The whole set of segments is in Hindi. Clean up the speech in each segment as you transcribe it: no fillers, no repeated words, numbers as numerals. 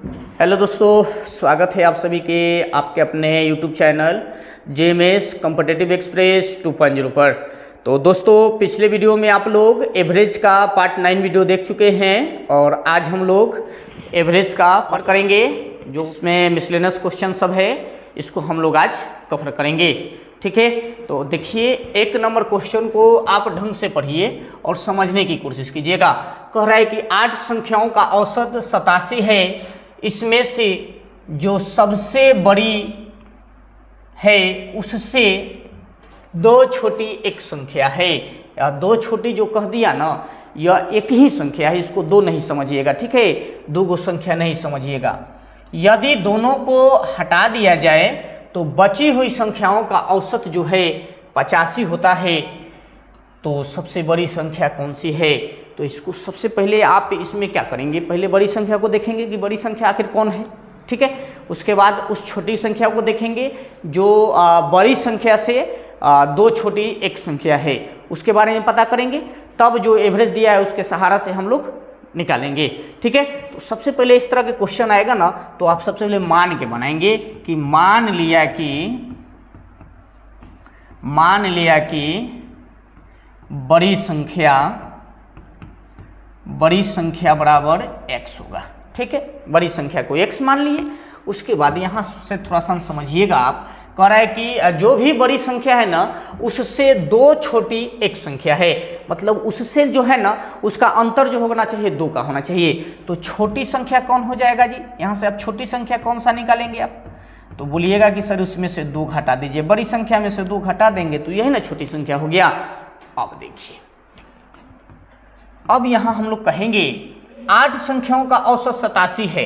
हेलो दोस्तों, स्वागत है आप सभी के आपके अपने YouTube channel JMS competitive express 2.0 पर। तो दोस्तों, पिछले वीडियो में आप लोग एवरेज का पार्ट 9 वीडियो देख चुके हैं और आज हम लोग एवरेज का पार्ट करेंगे। जो उसमें मिसलेनियस क्वेश्चन सब है, इसको हम लोग आज कवर करेंगे। ठीक है, तो देखिए, एक नंबर क्वेश्चन को आप ढंग से पढ़िए और समझने की कोशिश कीजिएगा। कह रहा है कि 8 संख्याओं का औसत 87 है, इसमें से जो सबसे बड़ी है उससे 2 छोटी एक संख्या है। या 2 छोटी जो कह दिया ना, यह एक ही संख्या है, इसको 2 नहीं समझिएगा। ठीक है, 2 गो संख्या नहीं समझिएगा। यदि दोनों को हटा दिया जाए तो बची हुई संख्याओं का औसत जो है 85 होता है। तो सबसे बड़ी संख्या कौन सी है? तो इसको सबसे पहले आप इसमें क्या करेंगे, पहले बड़ी संख्या को देखेंगे कि बड़ी संख्या आखिर कौन है। ठीक है, उसके बाद उस छोटी संख्या को देखेंगे जो बड़ी संख्या से 2 छोटी एक संख्या है, उसके बारे में पता करेंगे। तब जो एवरेज दिया है उसके सहारा से हम लोग निकालेंगे। ठीक है, तो सबसे पहले इस तरह के क्वेश्चन आएगा ना, तो आप सबसे पहले मान के बनाएंगे कि मान लिया कि बड़ी संख्या बराबर x होगा। ठीक है, बड़ी संख्या को x मान लिए। उसके बाद यहाँ से थोड़ा सा समझिएगा। आप कह रहा है कि जो भी बड़ी संख्या है ना, उससे 2 छोटी एक संख्या है, मतलब उससे जो है ना, उसका अंतर जो होना चाहिए 2 का होना चाहिए। तो छोटी संख्या कौन हो जाएगा जी? यहाँ से आप छोटी संख्या कौन सा निकालेंगे आप? तो बोलिएगा कि सर उसमें से 2 घटा दीजिए। बड़ी संख्या में से 2 घटा देंगे तो यही ना छोटी संख्या हो गया। अब देखिए, अब यहाँ हम लोग कहेंगे 8 संख्याओं का औसत 87 है,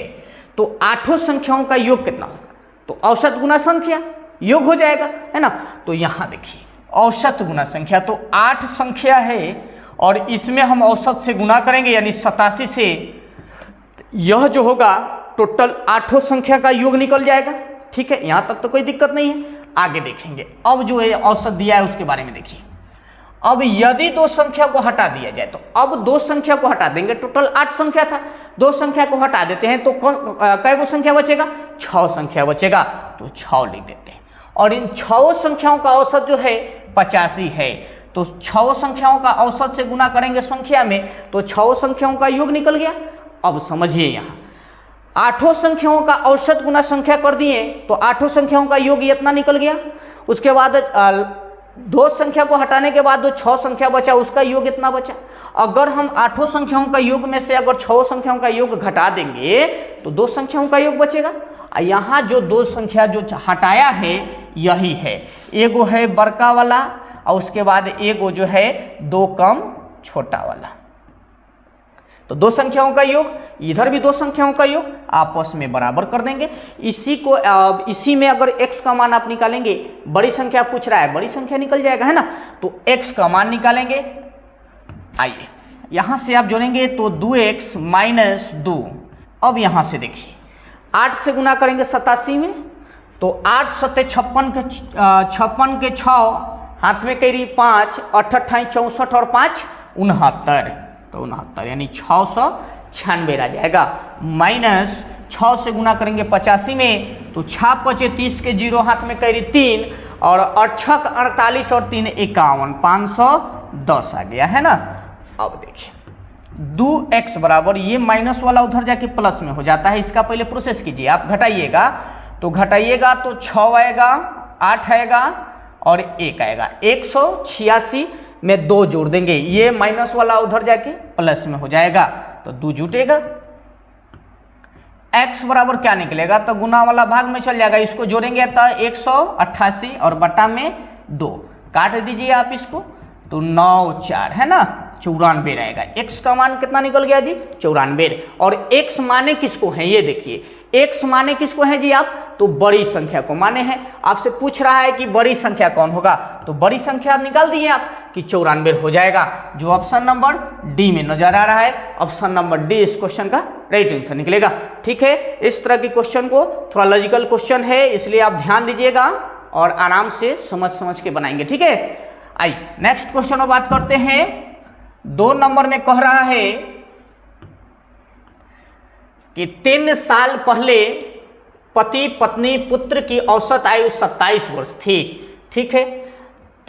तो 8 संख्याओं का योग कितना होगा? तो औसत गुना संख्या योग हो जाएगा, है ना। तो यहाँ देखिए, औसत गुना संख्या, तो 8 संख्या है और इसमें हम औसत से गुना करेंगे यानी 87 से। यह जो होगा टोटल 8 संख्या का योग निकल जाएगा। ठीक है, यहाँ तक तो कोई दिक्कत नहीं है। आगे देखेंगे, अब जो है औसत दिया है उसके बारे में देखिए। अब यदि 2 संख्या को हटा दिया जाए, तो अब 2 संख्या को हटा देंगे। टोटल 8 संख्या था, 2 संख्या को हटा देते हैं तो कै गो संख्या बचेगा? 6 संख्या बचेगा। तो 6 लिख देते हैं। और इन 6 संख्याओं का औसत जो है 85 है, तो 6 संख्याओं का औसत से गुना करेंगे संख्या में, तो 6 संख्याओं का योग निकल गया। अब समझिए, यहाँ 8 संख्याओं का औसत गुना संख्या कर दिए तो 8 संख्याओं का योग इतना निकल गया। उसके बाद 2 संख्या को हटाने के बाद जो 6 संख्या बचा उसका योग इतना बचा। अगर हम 8 संख्याओं का योग में से अगर 6 संख्याओं का योग घटा देंगे तो 2 संख्याओं का योग बचेगा। यहाँ जो 2 संख्या जो हटाया है यही है, एगो है बड़का वाला और उसके बाद एगो जो है 2 कम छोटा वाला। तो 2 संख्याओं का योग, इधर भी 2 संख्याओं का योग आपस में बराबर कर देंगे। इसी में अगर x का मान आप निकालेंगे, बड़ी संख्या पूछ रहा है, बड़ी संख्या निकल जाएगा, है ना। तो x का मान निकालेंगे। आइए, यहां से आप जोड़ेंगे तो 2x माइनस 2। अब यहां से देखिए, 8 से गुना करेंगे 87 में, तो 8 सत्ते 56 के 6 हाथ में करी 5, 8 अट्ठाई 64 और 5 69, तो 69 यानी 696 आ जाएगा। माइनस 6 से गुना करेंगे 85 में, तो 6 पचे 30 के 0 हाथ में करी 3 और 8 48 और 3 51, 510 आ गया, है ना। अब देखिए, 2x बराबर, ये माइनस वाला उधर जाके प्लस में हो जाता है, इसका पहले प्रोसेस कीजिए। आप घटाइएगा तो 6 आएगा, 8 आएगा और 1 आएगा। 186 में 2 जोड़ देंगे, ये माइनस वाला उधर जाके प्लस में हो जाएगा, तो 2 जुटेगा। x बराबर क्या निकलेगा? तो गुना वाला भाग में चल जाएगा, इसको जोड़ेंगे तो 188 और बटा में 2 काट दीजिए आप इसको, तो 9 4 है ना, 94 रहेगा। x का मान कितना निकल गया जी? 94। और x माने किसको है ये देखिए, x माने किसको है जी आप? तो बड़ी संख्या को माने हैं। आपसे पूछ रहा है कि बड़ी संख्या कौन होगा, तो बड़ी संख्या निकाल दिए आप कि 94 हो जाएगा, जो ऑप्शन नंबर डी में नजर आ रहा है। ऑप्शन नंबर डी इस क्वेश्चन का राइट आंसर निकलेगा। ठीक है, इस तरह के क्वेश्चन को थोड़ा लॉजिकल क्वेश्चन है, इसलिए आप ध्यान दीजिएगा और आराम से समझ के बनाएंगे। ठीक है, आइए नेक्स्ट क्वेश्चन में बात करते हैं। 2 नंबर में कह रहा है कि 3 साल पहले पति पत्नी पुत्र की औसत आयु 27 वर्ष थी। ठीक है,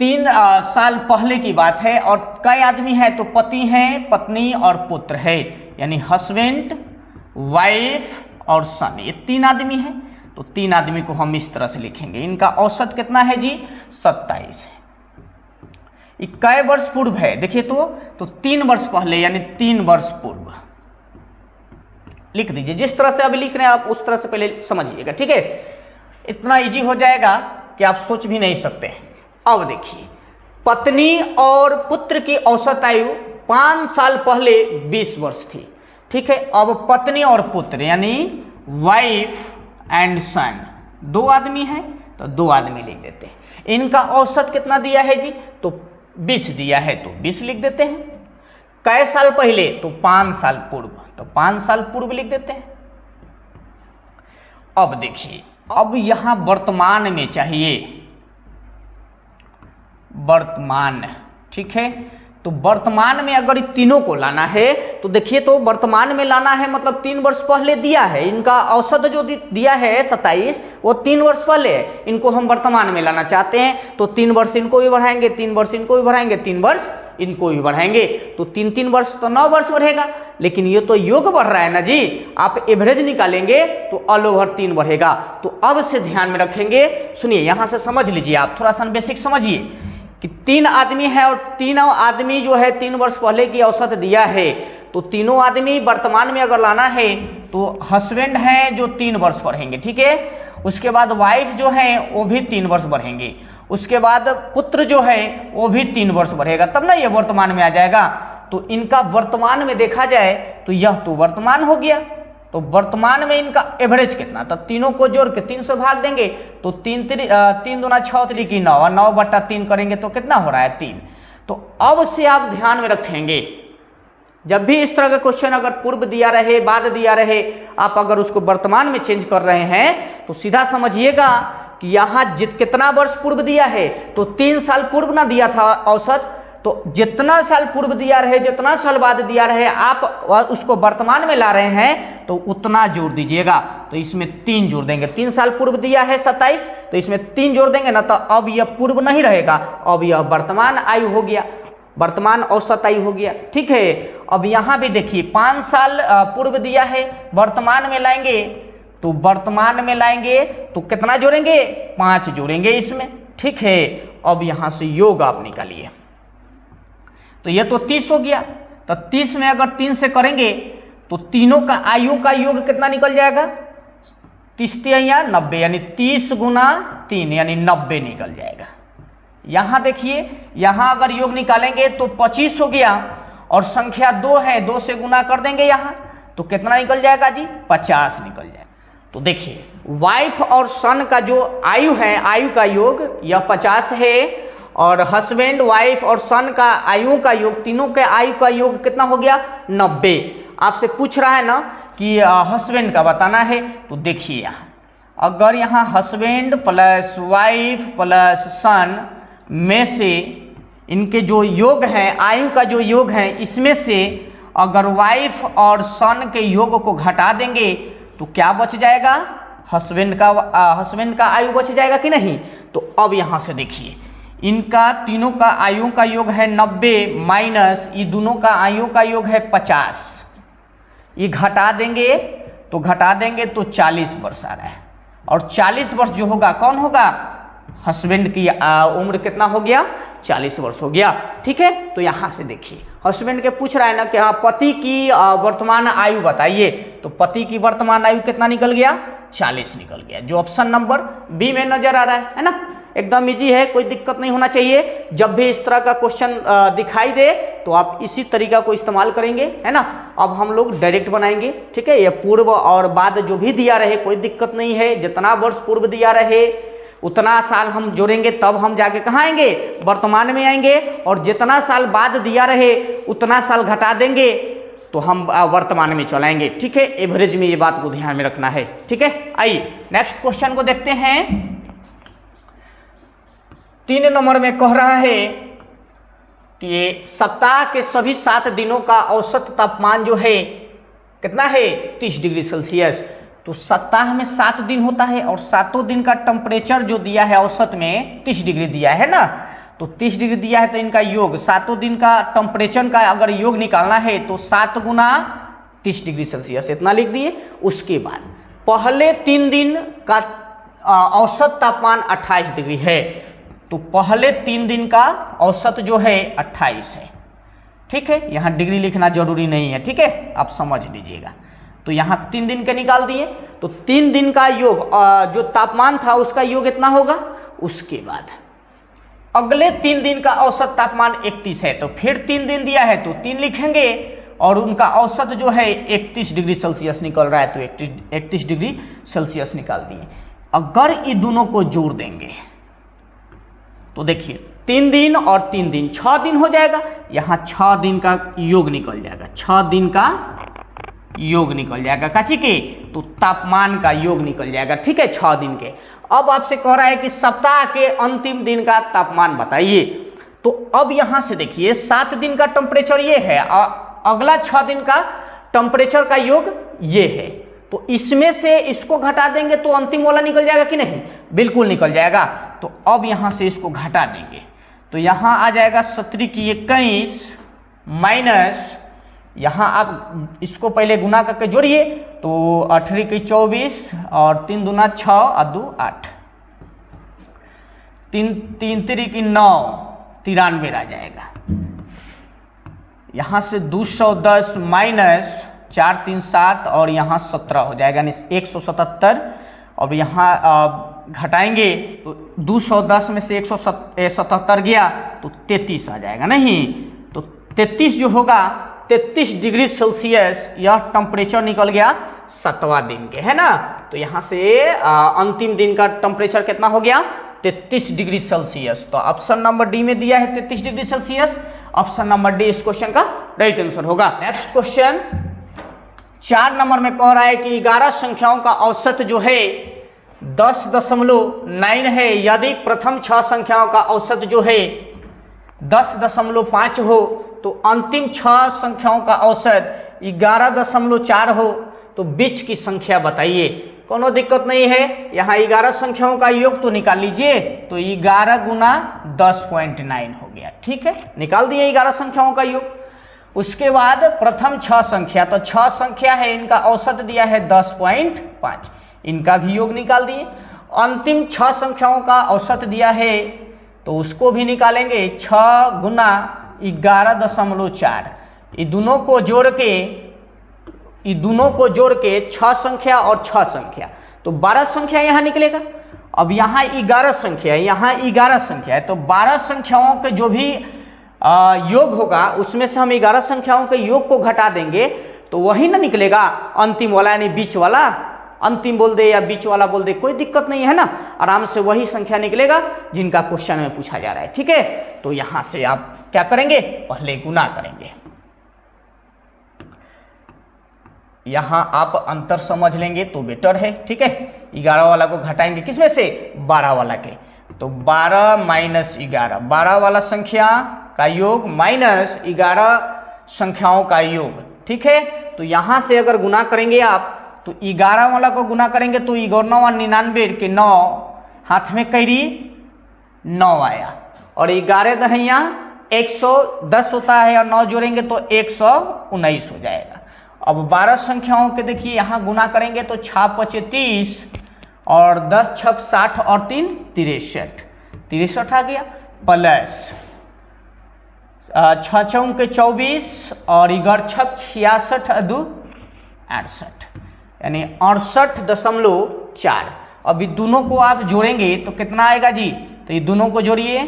3 साल पहले की बात है। और कई आदमी है, तो पति हैं, पत्नी और पुत्र है, यानी हस्बैंड, वाइफ और सन, ये 3 आदमी हैं। तो 3 आदमी को हम इस तरह से लिखेंगे। इनका औसत कितना है जी? 27 है। ये कै वर्ष पूर्व है? देखिए तो 3 वर्ष पहले, यानी 3 वर्ष पूर्व लिख दीजिए। जिस तरह से अभी लिख रहे हैं आप उस तरह से पहले समझिएगा। ठीक है, इतना इजी हो जाएगा कि आप सोच भी नहीं सकते। अब देखिए, पत्नी और पुत्र की औसत आयु 5 साल पहले 20 वर्ष थी। ठीक है, अब पत्नी और पुत्र यानी वाइफ एंड सन 2 आदमी हैं, तो 2 आदमी लिख देते हैं। इनका औसत कितना दिया है जी? तो 20 दिया है, तो 20 लिख देते हैं। कै साल पहले? तो 5 साल पूर्व, तो 5 साल पूर्व लिख देते हैं। अब देखिए, अब यहां वर्तमान में चाहिए, वर्तमान। ठीक है, तो वर्तमान में अगर तीनों को लाना है तो देखिए, तो वर्तमान में लाना है मतलब 3 वर्ष पहले दिया है। इनका औसत जो दिया है 27, वो 3 वर्ष पहले है। इनको हम वर्तमान में लाना चाहते हैं, तो 3 वर्ष इनको भी बढ़ाएंगे, 3 वर्ष इनको भी बढ़ाएंगे, 3 वर्ष इनको भी बढ़ाएंगे, तो 3 वर्ष तो 9 वर्ष बढ़ेगा। लेकिन ये तो योग बढ़ रहा है ना जी, आप एवरेज निकालेंगे तो ऑल ओवर 3 बढ़ेगा। तो अब से ध्यान में रखेंगे, सुनिए, यहां से समझ लीजिए, आप थोड़ा सा बेसिक समझिए कि 3 आदमी है और तीनों आदमी जो है 3 वर्ष पहले की औसत दिया है। तो तीनों आदमी वर्तमान में अगर लाना है तो हस्बैंड है जो 3 वर्ष बढ़ेंगे। ठीक है, उसके बाद वाइफ जो है वो भी 3 वर्ष बढ़ेंगे, उसके बाद पुत्र जो है वो भी 3 वर्ष बढ़ेगा, तब ना ये वर्तमान में आ जाएगा। तो इनका वर्तमान में देखा जाए तो यह तो वर्तमान हो गया। तो वर्तमान में इनका एवरेज कितना? तो तीनों को जोड़ के 3 से भाग देंगे, तो 3 दूना 6 3 9, 9/3 करेंगे तो कितना हो रहा है? 3। तो अब से आप ध्यान में रखेंगे, जब भी इस तरह का क्वेश्चन अगर पूर्व दिया रहे, बाद दिया रहे, आप अगर उसको वर्तमान में चेंज कर रहे हैं तो सीधा समझिएगा कि यहाँ कितना वर्ष पूर्व दिया है, तो 3 साल पूर्व ना दिया था औसत, तो जितना साल पूर्व दिया रहे, जितना साल बाद दिया रहे, आप उसको वर्तमान में ला रहे हैं तो उतना जोड़ दीजिएगा। तो इसमें 3 जोड़ देंगे, 3 साल पूर्व दिया है 27, तो इसमें 3 जोड़ देंगे ना, तो अब यह पूर्व नहीं रहेगा, अब यह वर्तमान आयु हो गया, वर्तमान औसत आयु हो गया। ठीक है, अब यहाँ भी देखिए 5 साल पूर्व दिया है, वर्तमान में लाएंगे, तो वर्तमान में लाएंगे तो कितना जोड़ेंगे? 5 जोड़ेंगे इसमें। ठीक है, अब यहाँ से योग आप निकालिए, तो ये तो 30 हो गया। तो 30 में अगर 3 से करेंगे तो तीनों का आयु का योग कितना निकल जाएगा? 30 या 90, यानी 30 गुना 3 यानी 90 निकल जाएगा। यहाँ देखिए, यहाँ अगर योग निकालेंगे तो 25 हो गया, और संख्या 2 है, 2 से गुना कर देंगे यहाँ, तो कितना निकल जाएगा जी? 50 निकल जाएगा। तो देखिए, वाइफ और सन का जो आयु है, आयु का योग यह 50 है, और हस्बैंड, वाइफ और सन का आयु का योग, तीनों के आयु का योग कितना हो गया? 90। आपसे पूछ रहा है ना कि हस्बैंड का बताना है, तो देखिए यहाँ अगर यहाँ हस्बैंड प्लस वाइफ प्लस सन में से इनके जो योग हैं, आयु का जो योग है, इसमें से अगर वाइफ और सन के योग को घटा देंगे तो क्या बच जाएगा? हस्बैंड का आयु बच जाएगा कि नहीं? तो अब यहाँ से देखिए, इनका तीनों का आयु का योग है 90 माइनस ये दोनों का आयु का योग है 50, ये घटा देंगे तो 40 वर्ष आ रहा है। और 40 वर्ष जो होगा कौन होगा? हस्बैंड की उम्र कितना हो गया? 40 वर्ष हो गया। ठीक है, तो यहाँ से देखिए, हस्बैंड के पूछ रहा है ना कि हाँ पति की वर्तमान आयु बताइए, तो पति की वर्तमान आयु कितना निकल गया? 40 निकल गया, जो ऑप्शन नंबर बी में नजर आ रहा है ना। एकदम इजी है, कोई दिक्कत नहीं होना चाहिए। जब भी इस तरह का क्वेश्चन दिखाई दे तो आप इसी तरीका को इस्तेमाल करेंगे, है ना। अब हम लोग डायरेक्ट बनाएंगे। ठीक है, ये पूर्व और बाद जो भी दिया रहे कोई दिक्कत नहीं है, जितना वर्ष पूर्व दिया रहे उतना साल हम जोड़ेंगे, तब हम जाके कहाँ आएंगे? वर्तमान में आएंगे। और जितना साल बाद दिया रहे उतना साल घटा देंगे तो हम वर्तमान में चलाएंगे। ठीक है, एवरेज में ये बात को ध्यान में रखना है। ठीक है, आइए नेक्स्ट क्वेश्चन को देखते हैं। 3 नंबर में कह रहा है कि सप्ताह के सभी 7 दिनों का औसत तापमान जो है कितना है 30 डिग्री सेल्सियस। तो सप्ताह में 7 दिन होता है और 7 दिन का टेम्परेचर जो दिया है औसत में 30 डिग्री दिया है ना, तो 30 डिग्री दिया है तो इनका योग 7 दिन का टेम्परेचर का अगर योग निकालना है तो 7 गुना 30 डिग्री सेल्सियस इतना लिख दिए। उसके बाद पहले 3 दिन का औसत तापमान 28 डिग्री है, तो पहले 3 दिन का औसत जो है 28 है। ठीक है, यहाँ डिग्री लिखना जरूरी नहीं है, ठीक है, आप समझ लीजिएगा। तो यहाँ 3 दिन के निकाल दिए, तो 3 दिन का योग जो तापमान था उसका योग इतना होगा। उसके बाद अगले 3 दिन का औसत तापमान 31 है, तो फिर 3 दिन दिया है तो 3 लिखेंगे और उनका औसत जो है 31 डिग्री सेल्सियस निकल रहा है, तो 31 डिग्री सेल्सियस निकाल दिए। अगर ये दोनों को जोड़ देंगे तो देखिए 3 दिन और 3 दिन 6 दिन हो जाएगा, यहाँ 6 दिन का योग निकल जाएगा, 6 दिन का योग निकल जाएगा काची के, तो तापमान का योग निकल जाएगा। ठीक है, 6 दिन के। अब आपसे कह रहा है कि सप्ताह के अंतिम दिन का तापमान बताइए। तो अब यहाँ से देखिए 7 दिन का टेम्परेचर ये है, अगला 6 दिन का टेम्परेचर का योग ये है, तो इसमें से इसको घटा देंगे तो अंतिम वाला निकल जाएगा कि नहीं, बिल्कुल निकल जाएगा। तो अब यहाँ से इसको घटा देंगे तो यहाँ आ जाएगा 17 की 21 माइनस, यहाँ आप इसको पहले गुना करके जोड़िए तो 18 की 24 और 3 दूना 6 और 2 8, 3 3 की 9 93 आ जाएगा। यहाँ से 210 माइनस 4 3 7 और यहाँ 17 हो जाएगा, यानी 177। और यहाँ घटाएंगे तो 210 में से 177 गया तो 33 आ जाएगा, नहीं तो 33 जो होगा 33 डिग्री सेल्सियस यह टेम्परेचर निकल गया 7वां दिन के, है ना। तो यहाँ से अंतिम दिन का टेम्परेचर कितना हो गया 33 डिग्री सेल्सियस। तो ऑप्शन नंबर डी में दिया है 33 degree Celsius, option number D इस क्वेश्चन का राइट आंसर होगा। नेक्स्ट क्वेश्चन 4 नंबर में कह रहा है कि 11 संख्याओं का औसत जो है 10.9 है, यदि प्रथम 6 संख्याओं का औसत जो है 10.5 हो तो अंतिम 6 संख्याओं का औसत 11.4 हो, तो बीच की संख्या बताइए। कोनो दिक्कत नहीं है, यहाँ 11 संख्याओं का योग तो निकाल लीजिए, तो 11 गुना 10.9 हो गया। ठीक है, निकाल दिए 11 संख्याओं का योग। उसके बाद प्रथम 6 संख्या, तो 6 संख्या है, इनका औसत दिया है 10.5, इनका भी योग निकाल दिए। अंतिम 6 संख्याओं का औसत दिया है तो उसको भी निकालेंगे, 6 गुना 11.4, ये दोनों को जोड़ के 6 संख्या और 6 संख्या, तो 12 संख्या यहाँ निकलेगा। अब यहाँ 11 संख्या है, यहाँ 11 संख्या है, तो 12 संख्याओं के जो भी योग होगा उसमें से हम 11 संख्याओं के योग को घटा देंगे तो वही ना निकलेगा अंतिम वाला, यानी बीच वाला। अंतिम बोल दे या बीच वाला बोल दे, कोई दिक्कत नहीं है ना, आराम से वही संख्या निकलेगा जिनका क्वेश्चन में पूछा जा रहा है। ठीक है, तो यहाँ से आप क्या करेंगे, पहले गुना करेंगे, यहाँ आप अंतर समझ लेंगे तो बेटर है। ठीक है, 11 वाला को घटाएंगे किसमें से, 12 वाला के, तो 12 माइनस 11, 12 वाला संख्या का योग माइनस 11 संख्याओं का योग। ठीक है, तो यहाँ से अगर गुना करेंगे आप तो 11 वाला को गुना करेंगे तो 99 के 9 हाथ में कैरी 9 आया, और 11 दहिया 110 होता है और 9 जोड़ेंगे तो 119 हो जाएगा। अब 12 संख्याओं के देखिए यहाँ गुना करेंगे तो 6 5 30 और 10 6 60 और 3 63 आ गया, प्लस 6 4 के 24 और 11 6 66 2 68, यानी 68.4। अभी दोनों को आप जोड़ेंगे तो कितना आएगा जी, तो ये दोनों को जोड़िए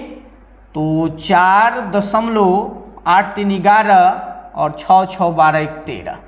तो 4.8 3 11 और 6 6 12 13,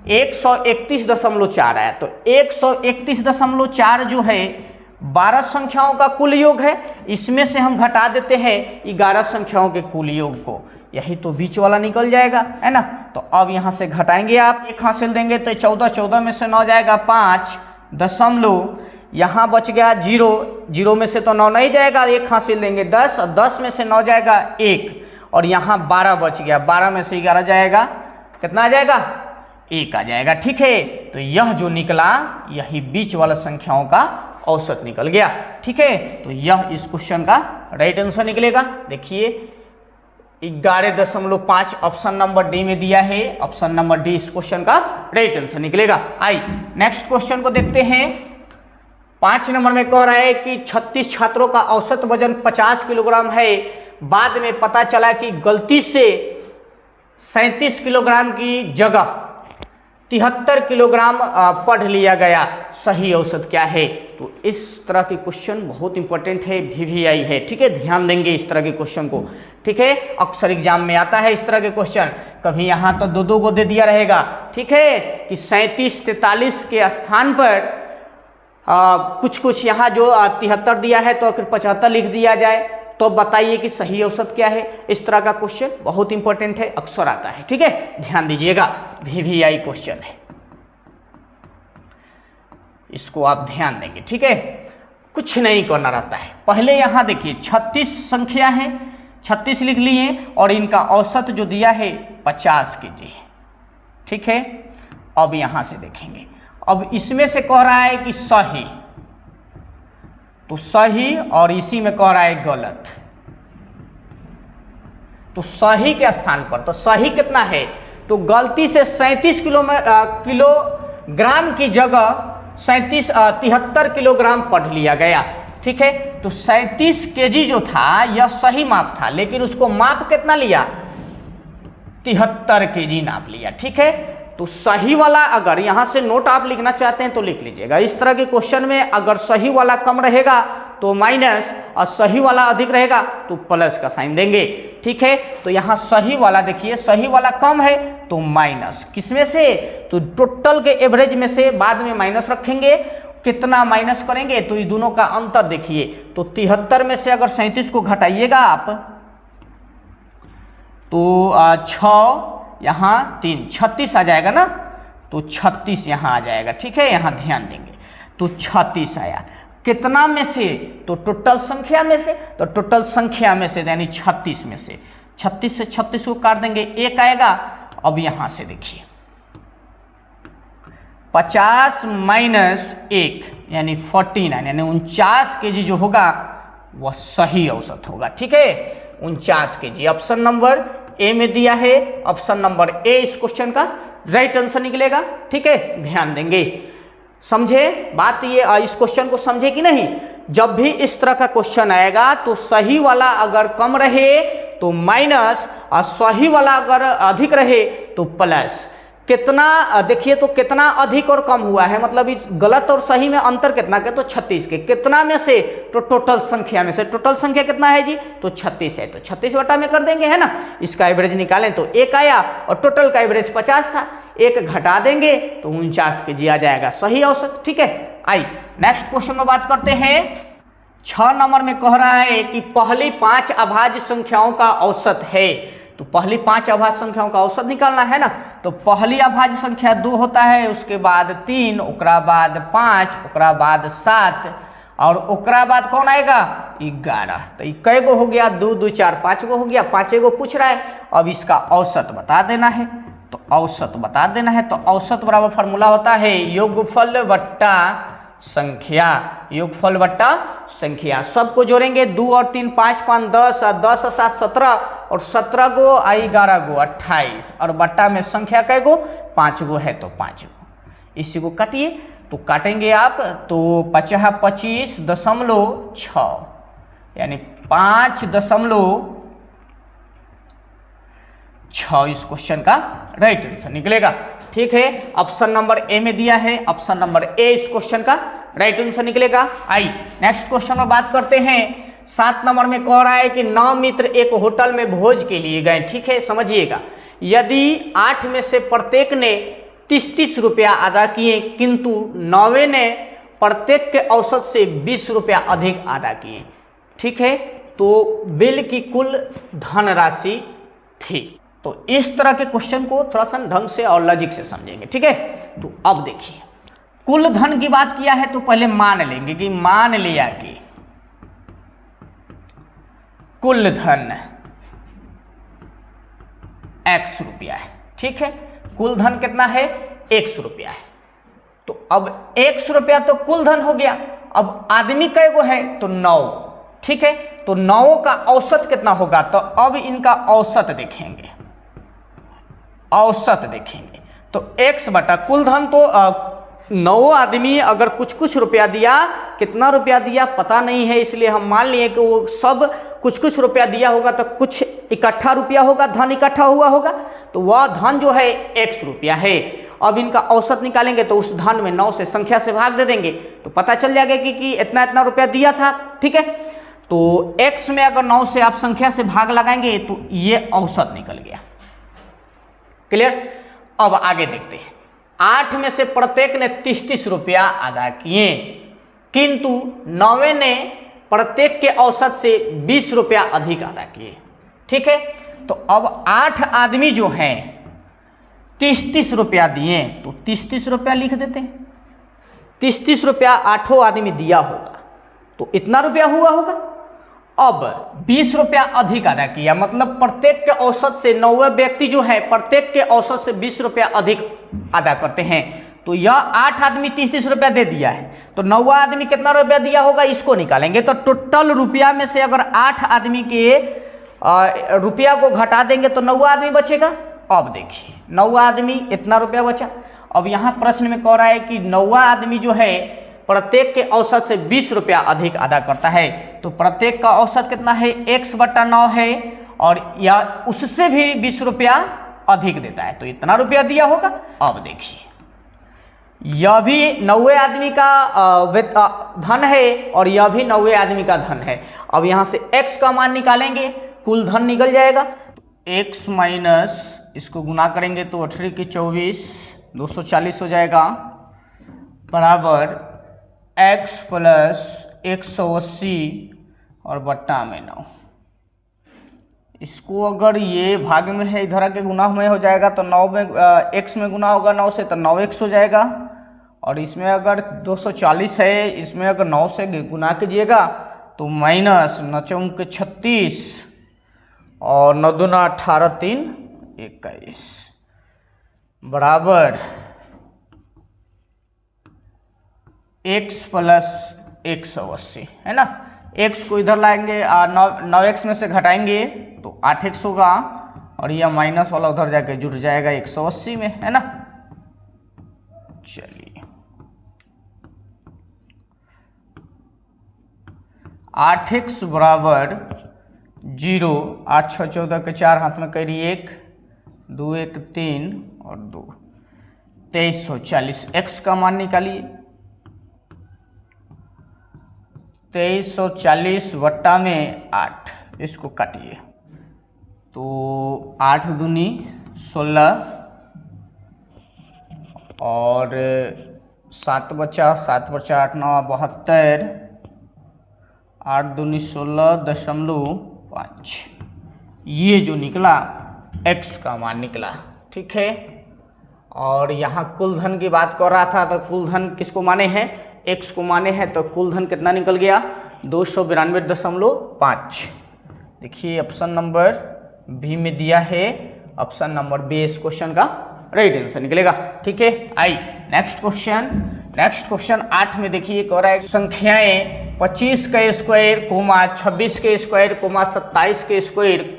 131.4 आया। तो 131.4 जो है 12 संख्याओं का कुल योग है, इसमें से हम घटा देते हैं 11 संख्याओं के कुल योग को, यही तो बीच वाला निकल जाएगा, है ना। तो अब यहाँ से घटाएंगे आप, 1 हासिल देंगे तो 14, 14 में से 9 जाएगा 5 दशमलव, यहाँ बच गया 0, 0 में से तो 9 नहीं जाएगा, 1 हासिल देंगे 10 और 10 में से 9 जाएगा 1, और यहाँ 12 बच गया, 12 में से 11 जाएगा, कितना आ जाएगा 1 आ जाएगा। ठीक है, तो यह जो निकला यही बीच वाला संख्याओं का औसत निकल गया। ठीक है, तो यह इस क्वेश्चन का राइट आंसर निकलेगा। देखिए 11.5 ऑप्शन नंबर डी में दिया है, ऑप्शन नंबर डी इस क्वेश्चन का राइट आंसर निकलेगा। आई नेक्स्ट क्वेश्चन को देखते हैं। 5 नंबर में कह रहा है कि 36 छात्रों का औसत वजन 50 किलोग्राम है, बाद में पता चला कि गलती से 37 किलोग्राम की जगह 73 किलोग्राम पढ़ लिया गया, सही औसत क्या है? तो इस तरह के क्वेश्चन बहुत इंपॉर्टेंट है, VVI है। ठीक है, ध्यान देंगे इस तरह के क्वेश्चन को। ठीक है, अक्सर एग्जाम में आता है इस तरह के क्वेश्चन, कभी यहाँ तो 2-2 को दे दिया रहेगा। ठीक है, कि 37 43 के स्थान पर कुछ यहाँ जो 73 दिया है तो फिर 75 लिख दिया जाए, तो बताइए कि सही औसत क्या है? इस तरह का क्वेश्चन बहुत इंपॉर्टेंट है, अक्सर आता है। ठीक है, ध्यान दीजिएगा, VVI क्वेश्चन है, इसको आप ध्यान देंगे। ठीक है, कुछ नहीं करना रहता है। पहले यहाँ देखिए 36 संख्या है, 36 लिख लिए और इनका औसत जो दिया है 50 kg है। ठीक है, अब यहाँ से देखेंगे, अब इसमें से कह रहा है कि सही, तो सही और इसी में कह रहा है गलत, तो सही के स्थान पर तो सही कितना है? तो गलती से 37 किलोग्राम की जगह 73 किलोग्राम पढ़ लिया गया। ठीक है, तो 37 kg जो था यह सही माप था, लेकिन उसको माप कितना लिया? 73 kg नाप लिया। ठीक है, तो सही वाला अगर यहाँ से नोट आप लिखना चाहते हैं तो लिख लीजिएगा। इस तरह के क्वेश्चन में अगर सही वाला कम रहेगा तो माइनस और सही वाला अधिक रहेगा तो प्लस का साइन देंगे। ठीक है, तो यहाँ सही वाला देखिए, सही वाला कम है तो माइनस, किसमें से? तो टोटल के एवरेज में से बाद में माइनस रखेंगे। कितना माइनस करेंगे? तो ये दोनों का अंतर देखिए, तो 73 में से अगर 37 को घटाइएगा आप तो 6 यहाँ 3 36 आ जाएगा ना, तो 36 यहाँ आ जाएगा। ठीक है, यहाँ ध्यान देंगे, तो 36 आया। कितना में से? तो टोटल संख्या में से, तो टोटल संख्या में से यानी 36 में से 36 से 36 को काट देंगे, 1 आएगा। अब यहाँ से देखिए 50 माइनस 1 यानी 49 यानी 49 kg जो होगा वह सही औसत होगा। ठीक है, 49 kg ऑप्शन नंबर ए में दिया है, ऑप्शन नंबर ए इस क्वेश्चन का राइट आंसर निकलेगा। ठीक है, ध्यान देंगे, समझे बात? ये इस क्वेश्चन को समझे कि नहीं? जब भी इस तरह का क्वेश्चन आएगा तो सही वाला अगर कम रहे तो माइनस और सही वाला अगर अधिक रहे तो प्लस। कितना देखिए, तो कितना अधिक और कम हुआ है, मतलब इस गलत और सही में अंतर कितना के? तो 36 के। कितना में से? तो टोटल संख्या में से। टोटल संख्या कितना है जी? तो 36 है, तो 36 बटा में कर देंगे, है ना। इसका एवरेज निकालें तो 1 आया और टोटल का एवरेज 50 था, 1 घटा देंगे तो 49 kg आ जाएगा, सही औसत। ठीक है, आई नेक्स्ट क्वेश्चन में बात करते हैं। 6 नंबर में कह रहा है कि पहली 5 अभाज्य संख्याओं का औसत है। तो पहली 5 अभाज्य संख्याओं का औसत निकालना है ना, तो पहली अभाज्य संख्या 2 होता है, उसके बाद 3, ओकरा बाद 5, ओकरा बाद 7 और ओकरा बाद कौन आएगा? 11। तो ये कै गो हो गया? 2 2 4 5 गो हो गया, 5 गो पूछ रहा है। अब इसका औसत बता देना है, तो औसत बता देना है। तो औसत बराबर फार्मूला होता है योगफल बट्टा संख्या, योगफल बट्टा संख्या। सबको जोड़ेंगे, 2 और 3 5 5 10 और 10 और 7 17 और 17 गो 11 गो 28 और बट्टा में संख्या कै गो? 5 गो है तो 5 गो। इसी को काटिए, तो काटेंगे आप तो 25.6 यानी 5.6 इस क्वेश्चन का राइट आंसर निकलेगा। ठीक है, ऑप्शन नंबर ए में दिया है, ऑप्शन नंबर ए इस क्वेश्चन का राइट आंसर निकलेगा। आई नेक्स्ट क्वेश्चन में बात करते हैं। 7 नंबर में कह रहा है कि 9 मित्र एक होटल में भोज के लिए गए। ठीक है, समझिएगा, यदि 8 में से प्रत्येक ने 30-30 रुपया अदा किए, किंतु 9वें ने प्रत्येक के औसत से 20 रुपया अधिक अदा किए। ठीक है, तो बिल की कुल धनराशि थी। तो इस तरह के क्वेश्चन को थोड़ा सा ढंग से और लॉजिक से समझेंगे। ठीक है, तो अब देखिए, कुल धन की बात किया है तो पहले मान लेंगे कि मान लिया कि कुल धन x रुपया है। ठीक है, कुल धन कितना है 100 रुपया है। तो अब 100 रुपया तो कुल धन हो गया। अब आदमी कै गो है तो 9, ठीक है। तो 9 का औसत कितना होगा, तो अब इनका औसत देखेंगे, औसत देखेंगे। तो x बटा कुल धन, तो 9 आदमी अगर कुछ कुछ रुपया दिया, कितना रुपया दिया पता नहीं है, इसलिए हम मान लिए कि वो सब कुछ कुछ रुपया दिया होगा, तो कुछ इकट्ठा रुपया होगा, धन इकट्ठा हुआ होगा, तो वह धन जो है 100 रुपया है। अब इनका औसत निकालेंगे तो उस धन में 9 से संख्या से भाग दे देंगे तो पता चल जाएगा कि इतना इतना रुपया दिया था, ठीक है। तो x में अगर 9 से आप संख्या से भाग लगाएंगे तो ये औसत निकल गया। क्लियर। अब आगे देखते हैं। 8 में से प्रत्येक ने 30-30 रुपया अदा किए, किंतु 9वें ने प्रत्येक के औसत से 20 रुपया अधिक अदा किए, ठीक है। तो अब 8 आदमी जो हैं 30-30 रुपया दिए, तो 30-30 रुपया लिख देते हैं। 30-30 रुपया 8 आदमी दिया होगा तो इतना रुपया हुआ होगा। अब 20 रुपया अधिक अदा किया, मतलब प्रत्येक के औसत से 9वें व्यक्ति जो है प्रत्येक के औसत से 20 रुपया अधिक अदा करते हैं। तो यह 8 आदमी 30-30 रुपया दे दिया है, तो 9वां आदमी कितना रुपया दिया होगा इसको निकालेंगे। तो टोटल रुपया में से अगर 8 आदमी के रुपया को घटा देंगे तो 9वां आदमी बचेगा। अब देखिए 9वां आदमी इतना रुपया बचा। अब यहाँ प्रश्न में कह रहा है कि 9वां आदमी जो है प्रत्येक के औसत से 20 रुपया अधिक अदा करता है, तो प्रत्येक का औसत कितना है x बटा 9 है, और या उससे भी 20 रुपया अधिक देता है, तो इतना रुपया दिया होगा। अब देखिए यह भी 9वें आदमी का धन है और यह भी 9वें आदमी का धन है। अब यहाँ से x का मान निकालेंगे, कुल धन निकल जाएगा। x माइनस इसको गुना करेंगे तो 18 की 24 240 हो जाएगा, बराबर x प्लस 180 और बट्टा में 9। इसको अगर ये भाग में है इधर आके गुना में हो जाएगा तो 9 में x में गुना होगा 9 से तो 9x हो जाएगा, और इसमें अगर 240 है, इसमें अगर 9 से गुना कीजिएगा तो माइनस 9 के 36 और 9 दूना 18 3 21 बराबर x प्लस 180 है ना। x को इधर लाएंगे और 9x में से घटाएंगे तो 8x होगा, और यह माइनस वाला उधर जाके जुड़ जाएगा 180 में, है ना। चलिए 8x बराबर 0, 8 6 14 के 4 हाथ में करी 1 2 1 3 और 2 2340। x का मान निकालिए। 2340 वट्टा में 8, इसको काटिए तो 8 दूनी 16 और 7 बचा 7 बचा 8 9 72, 8 दूनी 16.5। ये जो निकला x का मान निकला, ठीक है। और यहाँ कुल धन की बात कर रहा था, तो कुल धन किसको माने हैं, x को माने हैं, तो कुल धन कितना निकल गया 292.5। देखिए ऑप्शन नंबर बी में दिया है, ऑप्शन नंबर बी इस क्वेश्चन का राइट आंसर निकलेगा, ठीक है। आई नेक्स्ट क्वेश्चन 8 में देखिए कह रहा है संख्याएं 25 के स्क्वायर, 26 के स्क्वायर, 27 के स्क्वायर,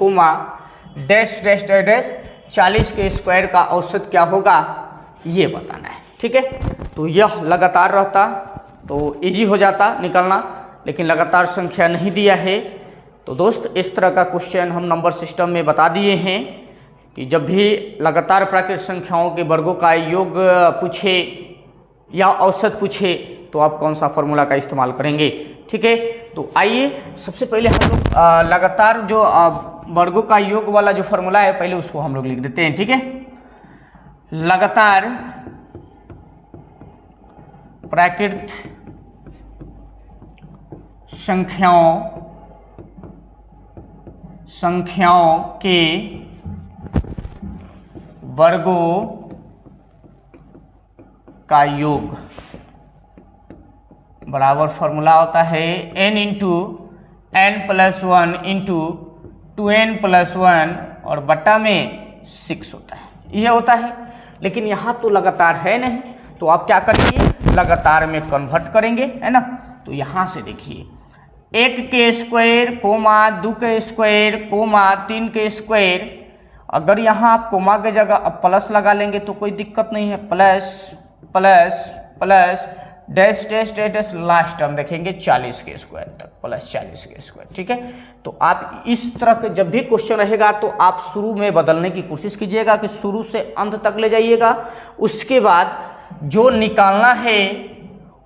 डैश डैश डैश 40 के स्क्वायर का औसत क्या होगा ये बताना है, ठीक है। तो यह लगातार रहता तो इजी हो जाता निकलना, लेकिन लगातार संख्या नहीं दिया है। तो दोस्त इस तरह का क्वेश्चन हम नंबर सिस्टम में बता दिए हैं कि जब भी लगातार प्राकृतिक संख्याओं के वर्गों का योग पूछे या औसत पूछे तो आप कौन सा फॉर्मूला का इस्तेमाल करेंगे, ठीक है। तो आइए सबसे पहले हम लोग लगातार जो वर्गों का योग वाला जो फॉर्मूला है पहले उसको हम लोग लिख देते हैं, ठीक है। लगातार प्राकृतिक संख्याओं के वर्गों का योग बराबर फॉर्मूला होता है n into n+1 into 2n+1 और बट्टा में 6 होता है, यह होता है। लेकिन यहाँ तो लगातार है नहीं, तो आप क्या करेंगे, लगातार में कन्वर्ट करेंगे, है ना। तो यहाँ से देखिए 1 के स्क्वायर कोमा 2 के स्क्वायर कोमा 3 के स्क्वायर, अगर यहाँ आप कोमा के जगह अब प्लस लगा लेंगे तो कोई दिक्कत नहीं है, plus plus plus dash dash dash dash, last term देखेंगे 40 के स्क्वायर तक, प्लस 40 के स्क्वायर, ठीक है। तो आप इस तरह के जब भी क्वेश्चन रहेगा तो आप शुरू में बदलने की कोशिश कीजिएगा कि शुरू से अंत तक ले जाइएगा, उसके बाद जो निकालना है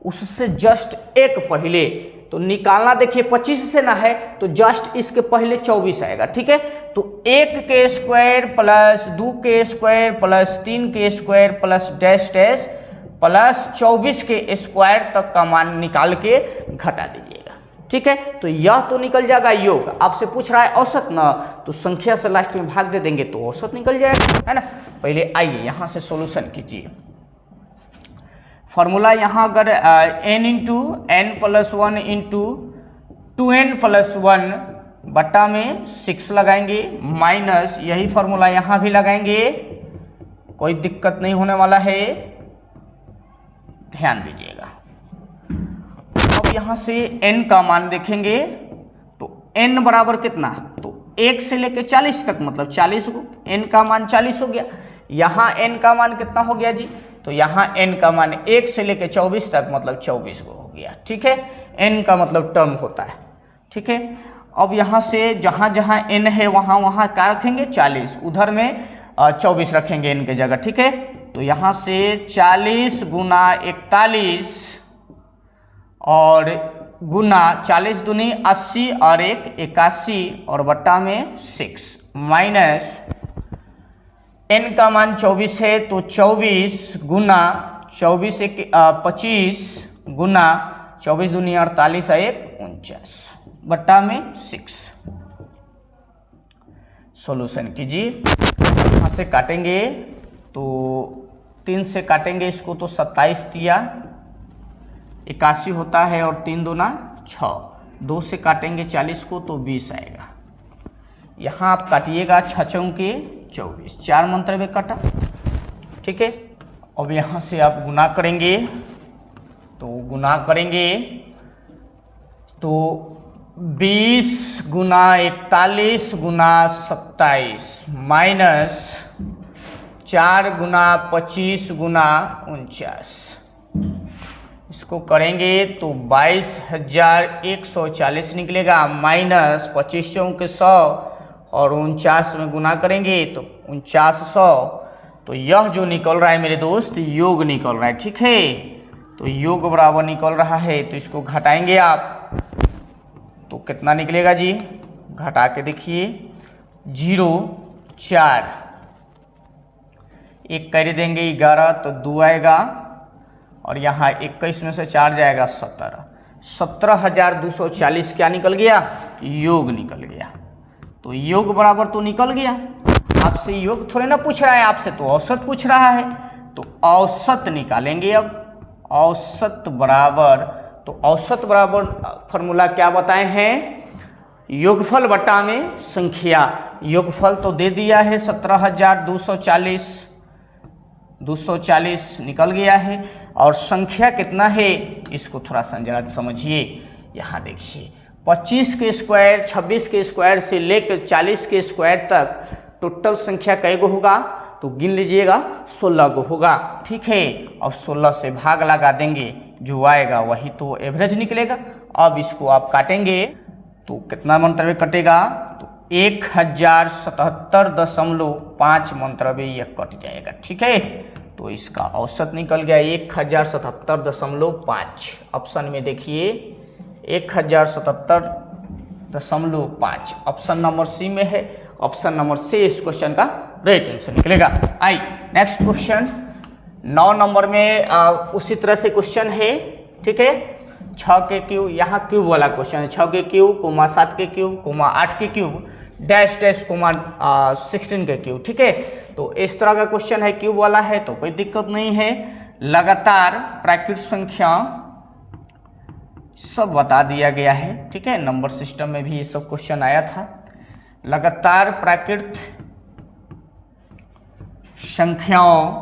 उससे जस्ट एक पहले, तो निकालना देखिए 25 से ना है तो जस्ट इसके पहले 24 आएगा, ठीक है। तो 1 के स्क्वायर प्लस 2 के स्क्वायर प्लस 3 के square plus dash dash plus 24 के स्क्वायर तक का मान निकाल के घटा दीजिएगा, ठीक है। तो यह तो निकल जाएगा योग। आपसे पूछ रहा है औसत ना, तो संख्या से लास्ट में भाग दे देंगे तो औसत निकल जाएगा, है ना। पहले आइए यहाँ से सॉल्यूशन कीजिए। फॉर्मूला यहाँ अगर n into n plus 1 into 2n plus 1 बट्टा में 6 लगाएंगे, माइनस यही फॉर्मूला यहाँ भी लगाएंगे, कोई दिक्कत नहीं होने वाला है, ध्यान दीजिएगा। अब यहाँ से n का मान देखेंगे तो n बराबर कितना, तो 1 से लेके 40 तक मतलब 40 को, n का मान 40 हो गया। यहाँ n का मान कितना हो गया जी, तो यहाँ n का मान 1 से लेके 24 तक मतलब 24 को हो गया, ठीक है। n का मतलब टर्म होता है, ठीक है। अब यहाँ से जहाँ जहाँ n है वहाँ वहाँ क्या रखेंगे 40, उधर में 24 रखेंगे n के जगह, ठीक है। तो यहाँ से 40 गुना 41 और गुना 40 दूनी 80 और 1 81 और बट्टा में 6 माइनस n का मान 24 है तो 24 गुना 24 1 25 गुना 24 दूनी 48 और 1 49 बट्टा में 6। सॉल्यूशन कीजिए। यहाँ से काटेंगे तो 3 से काटेंगे इसको तो 27 तिया 81 होता है और 3 दूना 6, 2 से काटेंगे 40 को तो 20 आएगा। यहाँ आप काटिएगा 6 चौके 24, 4 मंत्र में कटा, ठीक है। अब यहाँ से आप गुना करेंगे तो गुना करेंगे तो 20 गुना 41 गुना 27 माइनस 4 गुना 25 गुना 49, इसको करेंगे तो 22,140 निकलेगा, माइनस 25 चौके 100 और 49 में गुना करेंगे तो 4900। तो यह जो निकल रहा है मेरे दोस्त योग निकल रहा है, ठीक है। तो योग बराबर निकल रहा है, तो इसको घटाएंगे आप तो कितना निकलेगा जी, घटा के देखिए 0 4 1 कर देंगे 11 तो 2 आएगा और यहाँ 21 में से 4 जाएगा 17, 17,240 क्या निकल गया, योग निकल गया। तो योग बराबर तो निकल गया। आपसे योग थोड़े ना पूछ रहा है, आपसे तो औसत पूछ रहा है, तो औसत निकालेंगे। अब औसत बराबर, तो औसत बराबर फॉर्मूला क्या बताए हैं, योगफल बटा में संख्या। योगफल तो दे दिया है 17,240, 240 निकल गया है और संख्या कितना है इसको थोड़ा सा जरा समझिए। यहाँ देखिए 25 के स्क्वायर 26 के स्क्वायर से लेकर 40 के स्क्वायर तक टोटल संख्या कै गो होगा, तो गिन लीजिएगा 16 गो होगा, ठीक है। अब 16 से भाग लगा देंगे, जो आएगा वही तो एवरेज निकलेगा। अब इसको आप काटेंगे तो कितना मंत्र कटेगा, तो 1077.5 मंत्र में यह कट जाएगा, ठीक है। तो इसका औसत निकल गया 1077.5। ऑप्शन में देखिए 1077.5 ऑप्शन नंबर सी में है। ऑप्शन नंबर सी इस क्वेश्चन का राइट आंसर निकलेगा। आई नेक्स्ट क्वेश्चन 9 नंबर में उसी तरह से क्वेश्चन है, ठीक है। 6 के क्यूब, यहाँ क्यूब वाला क्वेश्चन है, 6 के क्यूब कोमा 7 के क्यूब कोमा 8 के क्यूब डैश डैश कोमा 16 के क्यूब, ठीक है। तो इस तरह का क्वेश्चन है, क्यूब वाला है तो कोई दिक्कत नहीं है। लगातार प्राकृत संख्या सब बता दिया गया है, ठीक है। नंबर सिस्टम में भी ये सब क्वेश्चन आया था। लगातार प्राकृत संख्याओं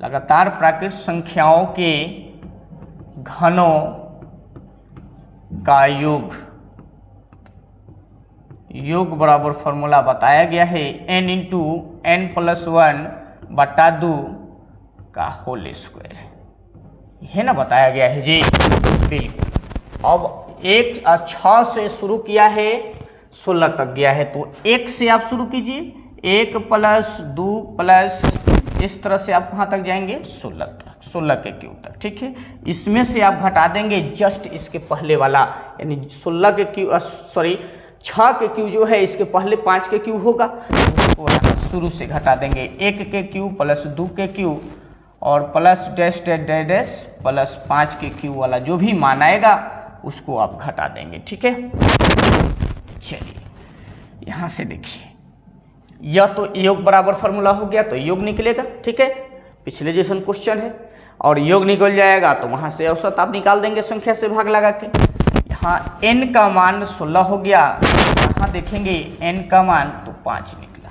लगातार प्राकृत संख्याओं के घनों का योग बराबर फॉर्मूला बताया गया है n इंटू n प्लस 1 बटा 2 का होल स्क्वायर, है ना, बताया गया है जी। बिल्कुल। अब 6 से शुरू किया है 16 तक गया है, तो 1 से आप शुरू कीजिए, 1 प्लस 2 प्लस, इस तरह से आप कहाँ तक जाएंगे 16 तक, 16 के क्यू तक, ठीक है। इसमें से आप घटा देंगे जस्ट इसके पहले वाला, यानी 16 के क्यू, सॉरी 6 के क्यू जो है इसके पहले 5 के क्यू होगा, उसको यहाँ शुरू से घटा देंगे। 1 के क्यू प्लस 2 के क्यू और plus dash dash dash dash plus 5 के क्यू वाला जो भी मान आएगा उसको आप घटा देंगे, ठीक है। चलिए यहाँ से देखिए, यह तो योग बराबर फार्मूला हो गया, तो योग निकलेगा, ठीक है, पिछले जैसा क्वेश्चन है। और योग निकल जाएगा तो वहाँ से औसत आप निकाल देंगे संख्या से भाग लगा के। यहाँ n का मान 16 हो गया, यहाँ देखेंगे n का मान तो 5 निकला।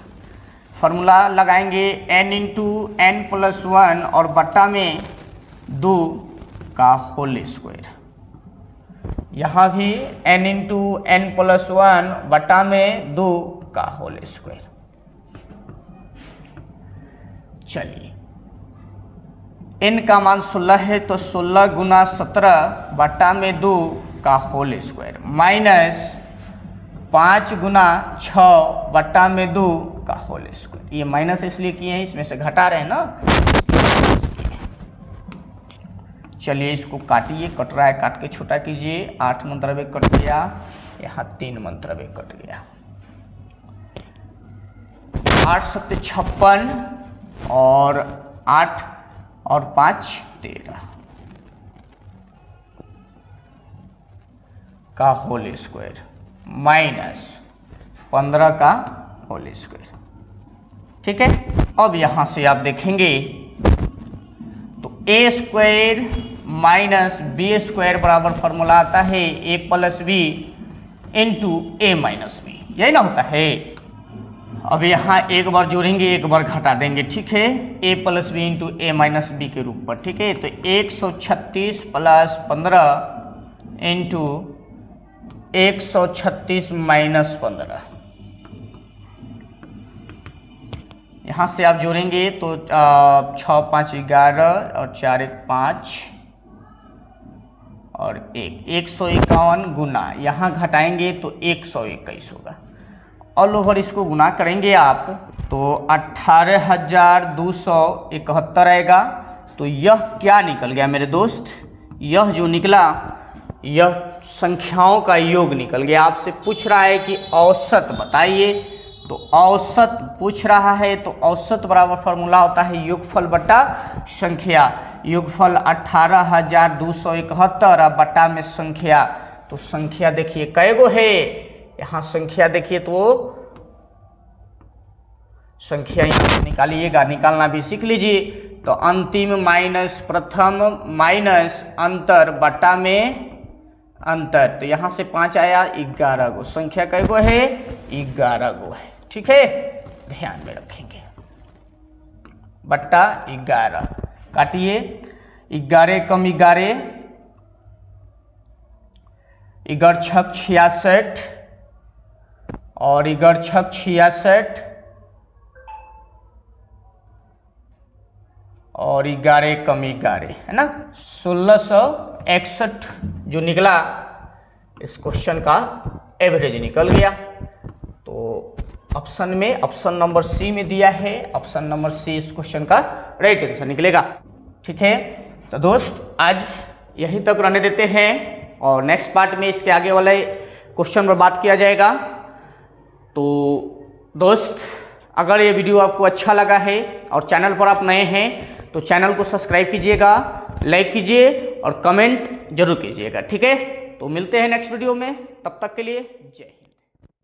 फार्मूला लगाएंगे n इंटू n प्लस 1 और बट्टा में 2 का होल स्क्वायर। यहाँ भी n इंटू n प्लस 1 बट्टा में 2 का होल स्क्वायर। चलिए n का मान 16 है तो 16 गुना 17 बट्टा में 2 का होल स्क्वायर माइनस 5 गुना 6 बट्टा में 2 का होल स्क्वायर। ये माइनस इसलिए किए हैं, इसमें से घटा रहे हैं ना। चलिए इसको काटिए, कट रहा है, काट के छोटा कीजिए। 8 मंत्रव्य कट गया, यहाँ 3 मंत्रव्य कट गया। 8 7 56 और 8 और 5 13 का होल स्क्वायर माइनस 15 का होल स्क्वायर, ठीक है। अब यहाँ से आप देखेंगे तो a square minus B square बराबर फॉर्मूला आता है a plus B into A minus B, यही ना होता है। अब यहाँ एक बार जोड़ेंगे, एक बार घटा देंगे, ठीक है, a plus B into A minus B के रूप पर, ठीक है। तो 136 प्लस 15 इंटू 136 माइनस 15, यहाँ से आप जोड़ेंगे तो 6 5 11 और 4 1 5 और 151 गुना, यहाँ घटाएंगे तो 121 होगा। ऑल ओवर इसको गुना करेंगे आप तो 18,271 आएगा। तो यह क्या निकल गया मेरे दोस्त, यह जो निकला यह संख्याओं का योग निकल गया। आपसे पूछ रहा है कि औसत बताइए, तो औसत पूछ रहा है तो औसत बराबर फार्मूला होता है योगफल बटा संख्या। योगफल 18,271 बटा में संख्या, तो संख्या देखिए कैगो है, यहाँ संख्या देखिए तो संख्या यहाँ से निकालिएगा, निकालना भी सीख लीजिए। तो अंतिम माइनस प्रथम माइनस अंतर बटा में अंतर, तो यहाँ से 5 आया, 11 गो संख्या कैगो है, 11 गो है, ठीक है, ध्यान में रखेंगे। बट्टा 11 काटिए, 11 कम 11, 11 छक 66 और 11 छक 66 और 11 कम 11 है ना, 1661 जो निकला इस क्वेश्चन का एवरेज निकल गया। तो ऑप्शन में ऑप्शन नंबर सी में दिया है, ऑप्शन नंबर सी इस क्वेश्चन का राइट आंसर निकलेगा, ठीक है। तो दोस्त आज यहीं तक रहने देते हैं और नेक्स्ट पार्ट में इसके आगे वाले क्वेश्चन पर बात किया जाएगा। तो दोस्त अगर ये वीडियो आपको अच्छा लगा है और चैनल पर आप नए हैं तो चैनल को सब्सक्राइब कीजिएगा, लाइक कीजिए और कमेंट जरूर कीजिएगा, ठीक है। तो मिलते हैं नेक्स्ट वीडियो में, तब तक के लिए जय।